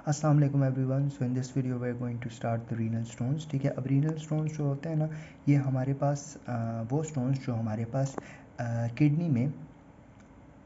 अस्सलाम वालेकुम everyone. So in this video we are going to start the renal stones. ठीक है, अब रीनल स्टोन्स जो होते हैं ना, ये हमारे पास वो स्टोन्स जो हमारे पास किडनी में,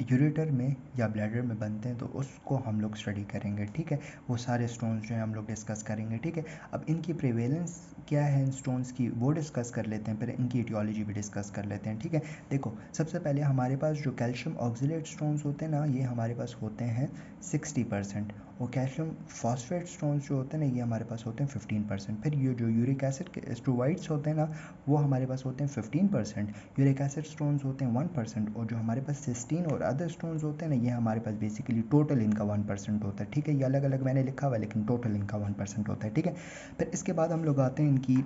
यूरेटर में या ब्लैडर में बनते हैं, तो उसको हम लोग स्टडी करेंगे। ठीक है, वो सारे स्टोन्स जो हैं हम लोग डिस्कस करेंगे। ठीक है, अब इनकी प्रेवेलेंस क्या है इन स्टोन्स की, वो डिस्कस कर लेते हैं, फिर इनकी इटियोलॉजी भी डिस्कस कर लेते हैं। ठीक है, देखो सबसे पहले हमारे पास जो कैल्शियम ऑक्सीलेट स्टोन्स होते हैं ना, ये हमारे पास होते हैं 60%, और कैल्शियम फॉस्फेट स्टोन्स जो होते हैं ना, ये हमारे पास होते हैं 15%। फिर ये जो यूरिक एसिड के स्टोवाइड्स होते हैं ना, वो हमारे पास होते हैं 15%। यूरिक एसिड स्टोन्स होते हैं 1%, और जो हमारे पास सिस्टीन और अदर स्टोन्स होते हैं ना, ये हमारे पास बेसिकली टोटल इनका 1% होता है। ठीक है, ये अलग अलग मैंने लिखा हुआ है, लेकिन टोटल इनका 1% होता है। ठीक है, फिर इसके बाद हम लोग आते हैं इनकी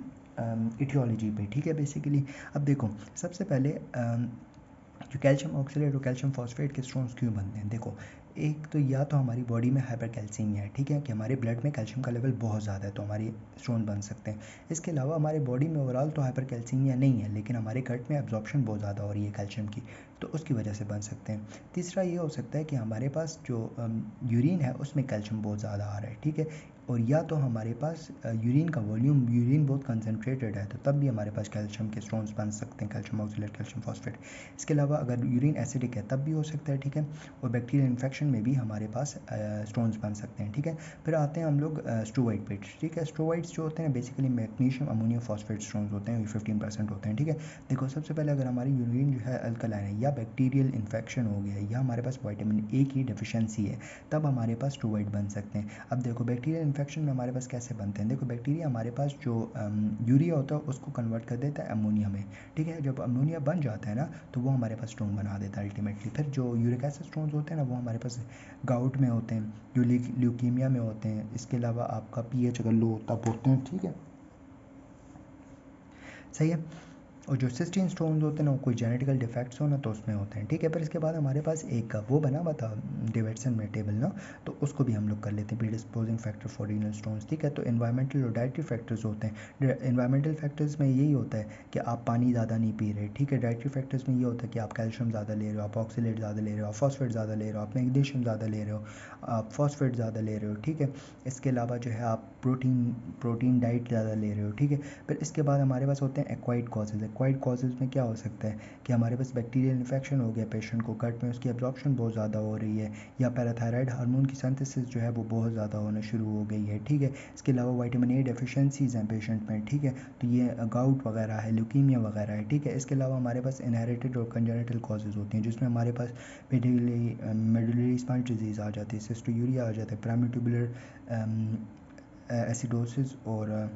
इटियोलॉजी पे। ठीक है, बेसिकली अब देखो सबसे पहले जो कैल्शियम ऑक्सीलेट और कैल्शियम फॉस्फेट के स्टोन्स क्यों बनते हैं। देखो, एक तो या तो हमारी बॉडी में हाइपरकैल्सीमिया है, ठीक है, कि हमारे ब्लड में कैल्शियम का लेवल बहुत ज़्यादा है, तो हमारे स्टोन बन सकते हैं। इसके अलावा हमारे बॉडी में ओवरऑल तो हाइपरकैल्सीमिया नहीं है, लेकिन हमारे गट में एब्जॉर्प्शन बहुत ज़्यादा हो रही है कैल्शियम की, तो उसकी वजह से बन सकते हैं। तीसरा ये हो सकता है कि हमारे पास जो यूरिन है उसमें कैल्शियम बहुत ज़्यादा आ रहा है। ठीक है, और या तो हमारे पास यूरिन का वॉल्यूम, यूरिन बहुत कंसनट्रेटेड है, तो तब भी हमारे पास कैल्शियम के स्टोन्स बन सकते हैं, कैल्शियम ऑक्सीलेट, कैल्शियम फॉस्फेट। इसके अलावा अगर यूरिन एसिडिक है तब भी हो सकता है। ठीक है, और बैक्टीरियल इन्फेक्शन में भी हमारे पास स्टोन्स बन सकते हैं। ठीक है, फिर आते हैं हम लोग स्टोवाइड पे। ठीक है, स्टोवाइड्स जो होते हैं basically magnesium ammonium phosphate stones होते हैं, ये 15% होते हैं। ठीक है, देखो सबसे पहले अगर हमारी यूरिन जो है अल्कलाइन है, या बैक्टीरियल इन्फेक्शन हो गया है, या हमारे पास विटामिन ए की डिफिशियंसी है, तब हमारे पास स्टोवाइड बन सकते हैं। अब देखो बैक्टीरियल इन्फेक्शन में हमारे पास कैसे बनते हैं। देखो बैक्टीरिया हमारे पास जो यूरिया होता है उसको कन्वर्ट कर देता है अमोनिया में। ठीक है, जब अमोनिया बन जाता है ना, तो वो हमारे पास स्टोन बना देता है अल्टीमेटली। फिर जो यूरिक एसिड स्टोन्स होते हैं ना, वो हमारे पास गाउट में होते हैं, जो ल्यूकीमिया में होते हैं। इसके अलावा आपका पीएच अगर लो तब होते हैं। ठीक है, सही है। और जो सिस्टीन स्टोन्स होते हैं ना, वो कोई जेनेटिकल डिफेक्ट्स हो ना, तो उसमें होते हैं। ठीक है, फिर इसके बाद हमारे पास एक वो बना हुआ था डेविडसन में टेबल ना, तो उसको भी हम लोग कर लेते हैं, प्रीडिस्पोजिंग फैक्टर फॉर रीनल स्टोन्स। ठीक है, तो एनवायरमेंटल और डाइटरी फैक्टर्स होते हैं। एनवायरमेंटल फैक्टर्स में यही होता है कि आप पानी ज़्यादा नहीं पी रहे। ठीक है, डाइटरी फैक्टर्स में ये होता है कि आप कैल्शियम ज़्यादा ले रहे हो, आप ऑक्सीलेट ज़्यादा ले रहे हो, आप फॉस्फेट ज़्यादा ले रहे हो, आप मैग्नीशियम ज़्यादा ले रहे हो, आप फॉस्फेट ज़्यादा ले रहे हो। ठीक है, इसके अलावा जो है आप प्रोटीन डाइट ज़्यादा ले रहे हो। ठीक है, फिर इसके बाद हमारे पास होते हैं एक्वाइर्ड कॉजेज़। एक्वाइर्ड कॉजेज़ में क्या हो सकता है कि हमारे पास बैक्टीरियल इन्फेक्शन हो गया पेशेंट को, गट में उसकी एब्जॉर्प्शन बहुत ज़्यादा हो रही है, या पैराथायराइड हार्मोन की सिंथेसिस जो है वो बहुत ज़्यादा होना शुरू हो गई है। ठीक है, इसके अलावा विटामिन ए डेफिशिएंसीज़ हैं पेशेंट में। ठीक है, तो ये गाउट वगैरह है, ल्यूकीमिया वगैरह है। ठीक है, इसके अलावा हमारे पास इनहेरिटेड और कंजेनिटल कॉजेज़ होती हैं, जिसमें हमारे पास मेडुलरी स्पाइन डिजीज़ आ जाती है, सिस्टोयूरिया आ जाता है, प्राइमरी ट्यूबुलर एसिडोसिस और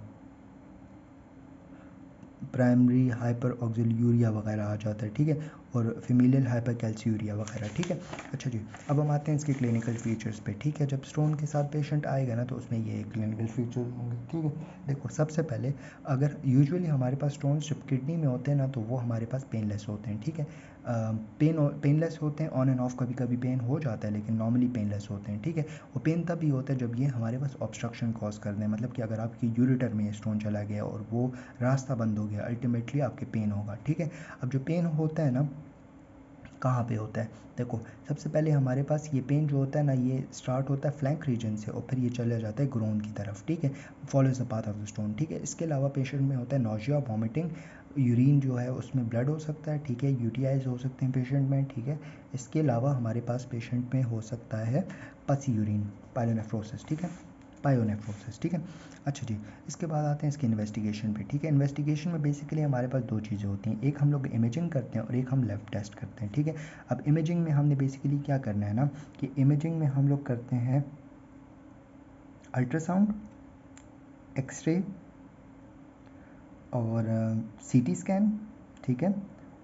प्राइमरी हाइपर ऑक्सिलूरिया वगैरह आ जाता है। ठीक है, और फीमेलियल हाइपर कैल्सियूरिया वगैरह। ठीक है, अच्छा जी, अब हम आते हैं इसके क्लिनिकल फीचर्स पे। ठीक है, जब स्टोन के साथ पेशेंट आएगा ना, तो उसमें ये क्लिनिकल फीचर्स होंगे। ठीक है, देखो सबसे पहले अगर यूजुअली हमारे पास स्टोन्स जब किडनी में होते हैं ना, तो वो हमारे पास पेनलेस होते हैं। ठीक है, पेनलेस होते हैं, ऑन एंड ऑफ कभी कभी पेन हो जाता है, लेकिन नॉर्मली पेनलेस होते हैं। ठीक है, वो पेन तब भी होता है जब ये हमारे पास ऑब्स्ट्रक्शन कॉज कर दें, मतलब कि अगर आपकी यूरेटर में स्टोन चला गया और वो रास्ता बंद हो गया, अल्टीमेटली आपके पेन होगा। ठीक है, अब जो पेन होता है ना, कहाँ पे होता है। देखो सबसे पहले हमारे पास ये पेन जो होता है ना, ये स्टार्ट होता है फ्लैंक रीजन से, और फिर ये चला जाता है ग्रोन की तरफ। ठीक है, follows the path of the stone. ठीक है, इसके अलावा पेशेंट में होता है नोजिया, वॉमिटिंग, यूरिन जो है उसमें ब्लड हो सकता है। ठीक है, यूटीआईज हो सकते हैं पेशेंट में। ठीक है, इसके अलावा हमारे पास पेशेंट में हो सकता है पसी यूरिन, पायलोनेफ्रोसिस। ठीक है, पायोनेफ्रोसिस। ठीक है, अच्छा जी, इसके बाद आते हैं इसकी इन्वेस्टिगेशन पे। ठीक है, इन्वेस्टिगेशन में बेसिकली हमारे पास दो चीज़ें होती हैं, एक हम लोग इमेजिंग करते हैं और एक हम लैब टेस्ट करते हैं। ठीक है, अब इमेजिंग में हमने बेसिकली क्या करना है ना, कि इमेजिंग में हम लोग करते हैं अल्ट्रासाउंड, एक्सरे और सीटी स्कैन। ठीक है,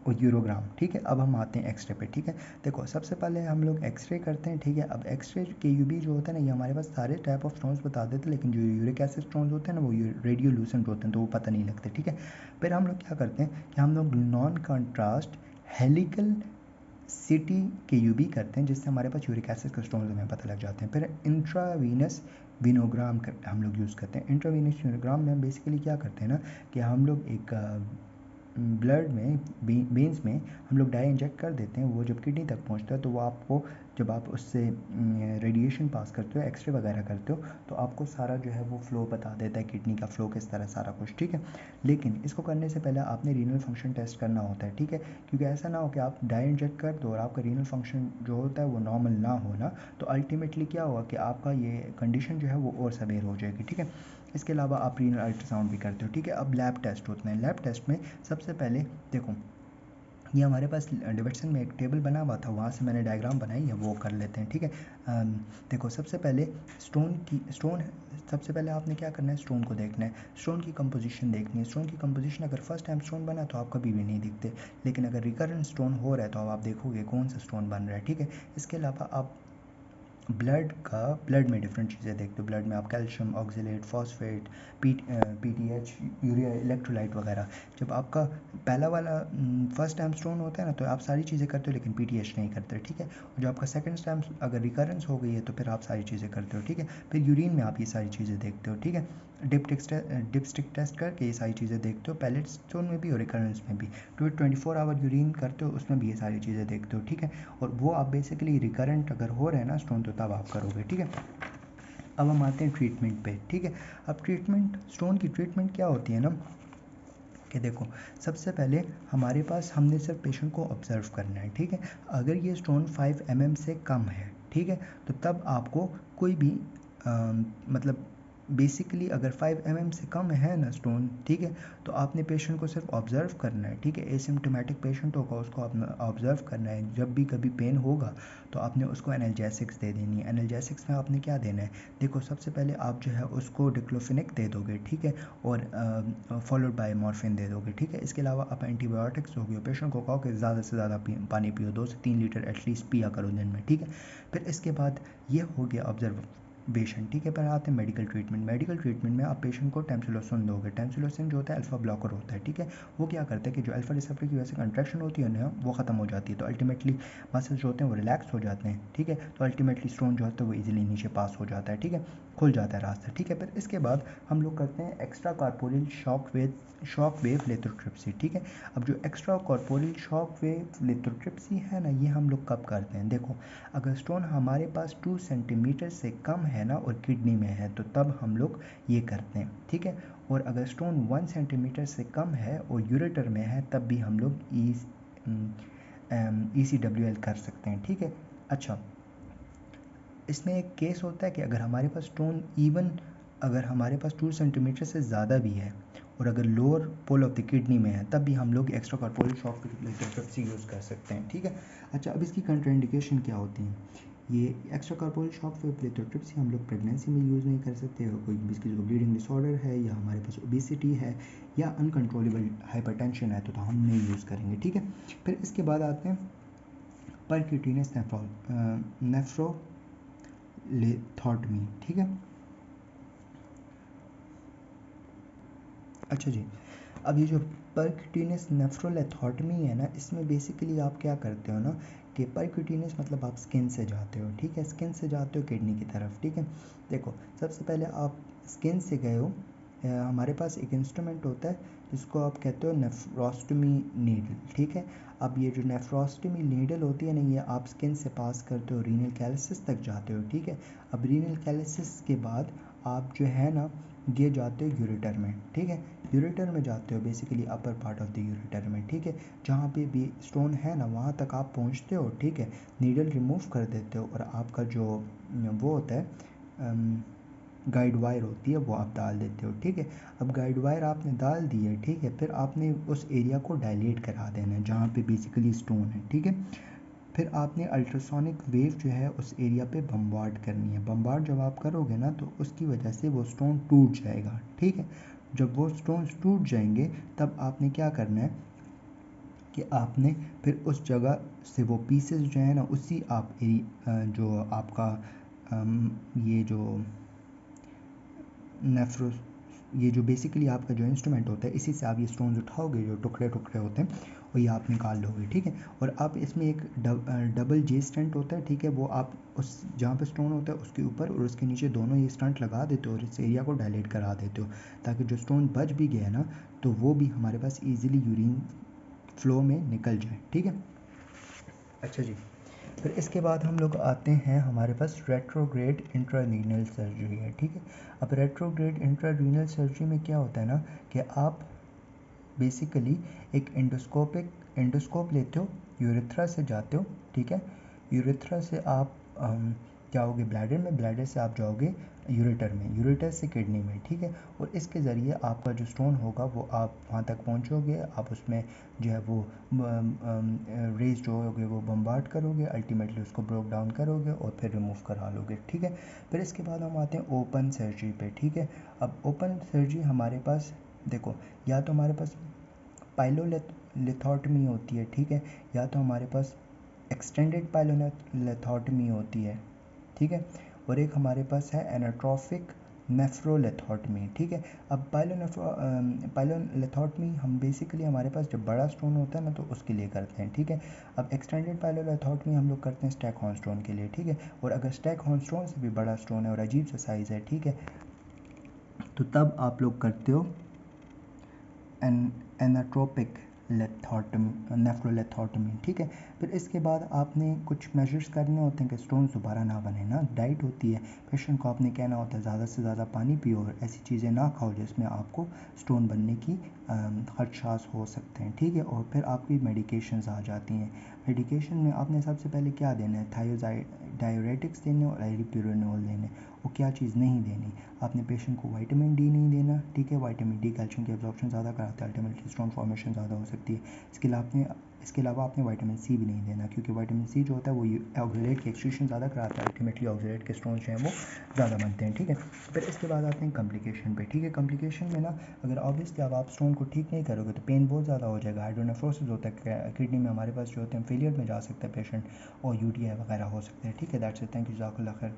और यूरोग्राम। ठीक है, अब हम आते हैं एक्सरे पे। ठीक है, देखो सबसे पहले हम लोग एक्सरे करते हैं। ठीक है, अब एक्सरे के यूबी जो होता है ना, ये हमारे पास सारे टाइप ऑफ स्टोन्स बता देते हैं, लेकिन जो यूरिक एसिड स्टोन्स होते हैं ना, वो रेडियोल्यूसेंट होते हैं, तो वो पता नहीं लगते। ठीक है, फिर हम लोग क्या करते हैं कि हम लोग नॉन कंट्रास्ट हेलिकल सिटी के यूबी करते हैं, जिससे हमारे पास यूरिक एसिड के स्टोन्स हमें पता लग जाते हैं। फिर इंट्रावीनस विनोग्राम हम लोग यूज़ करते हैं। इंट्रावीनस विनोग्राम में हम बेसिकली क्या करते हैं ना, कि हम लोग एक ब्लड में वेंस में हम लोग डाई इंजेक्ट कर देते हैं, वो जब किडनी तक पहुंचता है तो वो आपको जब आप उससे रेडिएशन पास करते हो, एक्सरे वगैरह करते हो, तो आपको सारा जो है वो फ़्लो बता देता है, किडनी का फ़्लो किस तरह, सारा कुछ, ठीक है। लेकिन इसको करने से पहले आपने रीनल फंक्शन टेस्ट करना होता है, ठीक है, क्योंकि ऐसा ना हो कि आप डाई इंजेक्ट कर दो और आपका रीनल फंक्शन जो होता है वो नॉर्मल ना हो ना, तो अल्टीमेटली क्या होगा कि आपका ये कंडीशन जो है वो और सवेयर हो जाएगी, ठीक है। इसके अलावा आप रीनल अल्ट्रासाउंड भी करते हो, ठीक है। अब लैब टेस्ट होते हैं। लैब टेस्ट में सबसे पहले देखो, ये हमारे पास डिविजन में एक टेबल बना हुआ था, वहाँ से मैंने डायग्राम बनाई है, वो कर लेते हैं, ठीक है। देखो सबसे पहले स्टोन सबसे पहले आपने क्या करना है, स्टोन को देखना है, स्टोन की कंपोजिशन देखनी है। स्टोन की कंपोजिशन अगर फर्स्ट टाइम स्टोन बना तो आप कभी भी नहीं दिखते, लेकिन अगर रिकरेंट स्टोन हो रहा है तो अब आप देखोगे कौन सा स्टोन बन रहा है, ठीक है। इसके अलावा आप ब्लड में डिफरेंट चीज़ें देखते हो। ब्लड में आप calcium, oxalate, phosphate, PTH, urea, electrolyte वगैरह। जब आपका पहला वाला फर्स्ट टाइम स्टोन होता है ना, तो आप सारी चीज़ें करते हो लेकिन पीटीएच नहीं करते, ठीक है। और जो आपका सेकंड टाइम अगर रिकरेंस हो गई है तो फिर आप सारी चीज़ें करते हो, ठीक है। फिर यूरिन में आप ये सारी चीज़ें देखते हो, ठीक है। डिपस्टिक टेस्ट करके ये सारी चीज़ें देखते हो, पैलेट स्टोन में भी और रिकरेंस में भी। 24 आवर यूरिन करते हो, उसमें भी ये सारी चीज़ें देखते हो, ठीक है। और वो आप बेसिकली रिकरेंट अगर हो रहे हैं ना स्टोन, तो तब आप करोगे, ठीक है। अब हम आते हैं ट्रीटमेंट पे, ठीक है। अब ट्रीटमेंट, स्टोन की ट्रीटमेंट क्या होती है ना, कि देखो सबसे पहले हमारे पास हमने सिर्फ पेशेंट को ऑब्जर्व करना है, ठीक है। अगर ये स्टोन 5 mm से कम है, ठीक है, तो तब आपको कोई भी मतलब बेसिकली अगर 5 mm से कम है ना स्टोन, ठीक है, तो आपने पेशेंट को सिर्फ ऑब्जर्व करना है, ठीक है। एसिम्प्टोमेटिक पेशेंट होगा, उसको आपने ऑब्जर्व करना है। जब भी कभी पेन होगा तो आपने उसको एनाल्जेसिक्स दे देनी है। एनाल्जेसिक्स में आपने क्या देना है, देखो सबसे पहले आप जो है उसको डिक्लोफेनेक दे दोगे, ठीक है, और फॉलोड बाय मॉर्फिन दे दोगे, ठीक है। इसके अलावा आप एंटीबायोटिक्स दोगे। पेशेंट को कहो कि ज़्यादा से ज़्यादा पानी पियो, 2 से 3 लीटर एटलीस्ट पिया करो दिन में, ठीक है। फिर इसके बाद ये हो गया ऑब्जर्वेशन, ठीक है। पर आते हैं मेडिकल ट्रीटमेंट। मेडिकल ट्रीटमेंट में आप पेशेंट को टेम्सिलोसिन दोगे। टेम्सिलोसिन जो होता है अल्फा ब्लॉकर होता है, ठीक है। वो क्या करता है कि जो अल्फा रिसेप्टर की वजह से कंट्रैक्शन होती है ना, वो ख़त्म हो जाती है, तो अल्टीमेटली मसल्स जो होते हैं वो रिलैक्स हो जाते हैं, ठीक है। तो अल्टीमेटली स्टोन जो होता है वो इजीली नीचे पास हो जाता है, ठीक है, खुल जाता है रास्ता, ठीक है। फिर इसके बाद हम लोग करते हैं extra corporeal shock wave lithotripsy, ठीक है। अब जो extra corporeal shock wave lithotripsy है ना, ये हम लोग कब करते हैं, देखो अगर स्टोन हमारे पास 2 सेंटीमीटर से कम है ना और किडनी में है, तो तब हम लोग ये करते हैं, ठीक है। और अगर स्टोन 1 सेंटीमीटर से कम है और यूरेटर में है, तब भी हम लोग ECWL कर सकते हैं, ठीक है। अच्छा, इसमें एक केस होता है कि अगर हमारे पास स्टोन इवन अगर हमारे पास 2 सेंटीमीटर से ज़्यादा भी है और अगर lower pole of the kidney में है, तब भी हम लोग extracorporeal shock lithotripsy use कर सकते हैं, ठीक है। अच्छा, अब इसकी कंट्राइंडिकेशन क्या होती हैं। ये एक्स्ट्रा कॉर्पोरियल शॉक लिथोट्रिप्सी हम लोग प्रेगनेंसी में यूज़ नहीं कर सकते, और कोई किसी को ब्लीडिंग डिसऑर्डर है या हमारे पास ओबेसिटी है या अनकंट्रोलेबल हाइपरटेंशन है, तो हम नहीं यूज़ करेंगे, ठीक है। फिर इसके बाद आते हैं परक्यूटेनियस नेफ्रोलेथॉटमी, ठीक है। अच्छा जी, अब ये जो परक्यूटेनियस नेफ्रोलेथॉटमी है ना, इसमें बेसिकली आप क्या करते हो ना, कि परक्यूटेनियस मतलब आप स्किन से जाते हो, ठीक है, स्किन से जाते हो किडनी की तरफ, ठीक है। देखो सबसे पहले आप स्किन से गए हो, हमारे पास एक इंस्ट्रूमेंट होता है जिसको आप कहते हो नेफ्रोस्टमी नीडल, ठीक है। अब ये जो नेफ्रोस्टमी नीडल होती है ना, ये आप स्किन से पास करते हो, रीनल कैलिसिस तक जाते हो, ठीक है। अब रीनल कैलिसिस के बाद आप जो है ना, ये जाते हो यूरेटर में, ठीक है। यूरेटर में जाते हो basically upper part of the ureter में, ठीक है। जहाँ पे भी स्टोन है ना, वहाँ तक आप पहुँचते हो, ठीक है। नीडल रिमूव कर देते हो और आपका जो वो होता है गाइड वायर होती है, वो आप डाल देते हो, ठीक है। अब गाइड वायर आपने डाल दी है, ठीक है। फिर आपने उस एरिया को डायलेट करा देना है जहाँ पे बेसिकली स्टोन है, ठीक है। फिर आपने अल्ट्रासोनिक वेव जो है उस एरिया पे बम्बार्ड करनी है। बम्बार्ड जब आप करोगे ना, तो उसकी वजह से वो स्टोन टूट जाएगा, ठीक है। जब वो स्टोन्स टूट जाएंगे, तब आपने क्या करना है कि आपने फिर उस जगह से वो पीसेस जो है ना, उसी आप जो आपका ये जो नेफ्रो ये जो बेसिकली आपका जो इंस्ट्रूमेंट होता है, इसी से आप ये स्टोन्स उठाओगे, जो टुकड़े टुकड़े होते हैं, और ये आप निकाल लोगे, ठीक है। और आप इसमें एक डबल जे स्टंट होता है, ठीक है, वो आप उस जहाँ पे स्टोन होता है उसके ऊपर और उसके नीचे दोनों ये स्टंट लगा देते हो और इस एरिया को डायलेट करा देते हो, ताकि जो स्टोन बच भी गया ना, तो वो भी हमारे पास ईजिली यूरिन फ्लो में निकल जाए, ठीक है। अच्छा जी, फिर इसके बाद हम लोग आते हैं, हमारे पास रेट्रोग्रेड इंट्रारीनल सर्जरी है, ठीक है। अब रेट्रोग्रेड इंट्रारीनल सर्जरी में क्या होता है ना कि आप बेसिकली एक एंडोस्कोप लेते हो, यूरेथ्रा से जाते हो, ठीक है। यूरेथ्रा से आप जाओगे ब्लैडर में, ब्लैडर से आप जाओगे यूरेटर में, यूरेटर से किडनी में, ठीक है। और इसके ज़रिए आपका जो स्टोन होगा वो आप वहाँ तक पहुँचोगे, आप उसमें जो है वो रेज जो होगे वो बम्बार्ड करोगे, अल्टीमेटली उसको ब्रोक डाउन करोगे और फिर रिमूव करा लोगे, ठीक है। फिर इसके बाद हम आते हैं ओपन सर्जरी पे, ठीक है। अब ओपन सर्जरी हमारे पास देखो, या तो हमारे पास पाइलोलिथोटमी होती है, ठीक है, या तो हमारे पास एक्सटेंडेड पाइलोलिथोटमी होती है, ठीक है। और एक हमारे पास है एनाट्रोफिक नेफ्रोलिथोटमी, ठीक है। अब पाइलोलिथोटमी हम बेसिकली हमारे पास जब बड़ा स्टोन होता है ना तो उसके लिए करते हैं, ठीक है। अब एक्सटेंडेड पाइलोलिथोटमी हम लोग करते हैं स्टैकहॉर्न स्टोन के लिए, ठीक है। और अगर स्टैकहॉर्न स्टोन से भी बड़ा स्टोन है और अजीब सा साइज़ है, ठीक है, तो तब आप लोग करते हो एनाट्रोपिक नेफ्रोलिथोटमी, ठीक है। फिर इसके बाद आपने कुछ मेजर्स करने होते हैं कि स्टोन दोबारा ना बने ना। डाइट होती है, पेशेंट को आपने कहना होता है ज़्यादा से ज़्यादा पानी पियो और ऐसी चीज़ें ना खाओ जिसमें आपको स्टोन बनने की खदशात हो सकते हैं, ठीक है। और फिर आपकी मेडिकेशंस आ जाती हैं। मेडिकेशन में आपने सबसे पहले क्या देना है, डायरेटिक्स देने और आइरिप्यूरिनोल देने। वो क्या चीज़ नहीं देनी, आपने पेशेंट को विटामिन डी नहीं देना, ठीक है। विटामिन डी कैल्शियम की एब्जॉर्प्शन ज़्यादा कराता है, अल्टीमेटली स्टोन फॉर्मेशन ज़्यादा हो सकती है। इसके अलावा आपने विटामिन सी भी नहीं देना, क्योंकि विटामिन सी जो होता है वो ऑक्सलेट की एक्सक्रीशन ज़्यादा कराता है, अल्टीमेटली ऑक्सलेट के स्टोन जो हैं वो ज़्यादा बनते हैं, ठीक है। फिर इसके बाद आते हैं कॉम्प्लिकेशन पे, ठीक है। कॉम्प्लिकेशन में ना अगर ऑब्वियसली अब आप स्टोन को ठीक नहीं करोगे तो पेन बहुत ज़्यादा हो जाएगा, हाइड्रोनेफ्रोसिस होता है किडनी में हमारे पास जो होते हैं, फेलियर में जा सकता है पेशेंट, और यूटीआई वगैरह हो सकते हैं, ठीक है। दैट्स इट, थैंक यू, जज़ाकल्लाह खैर।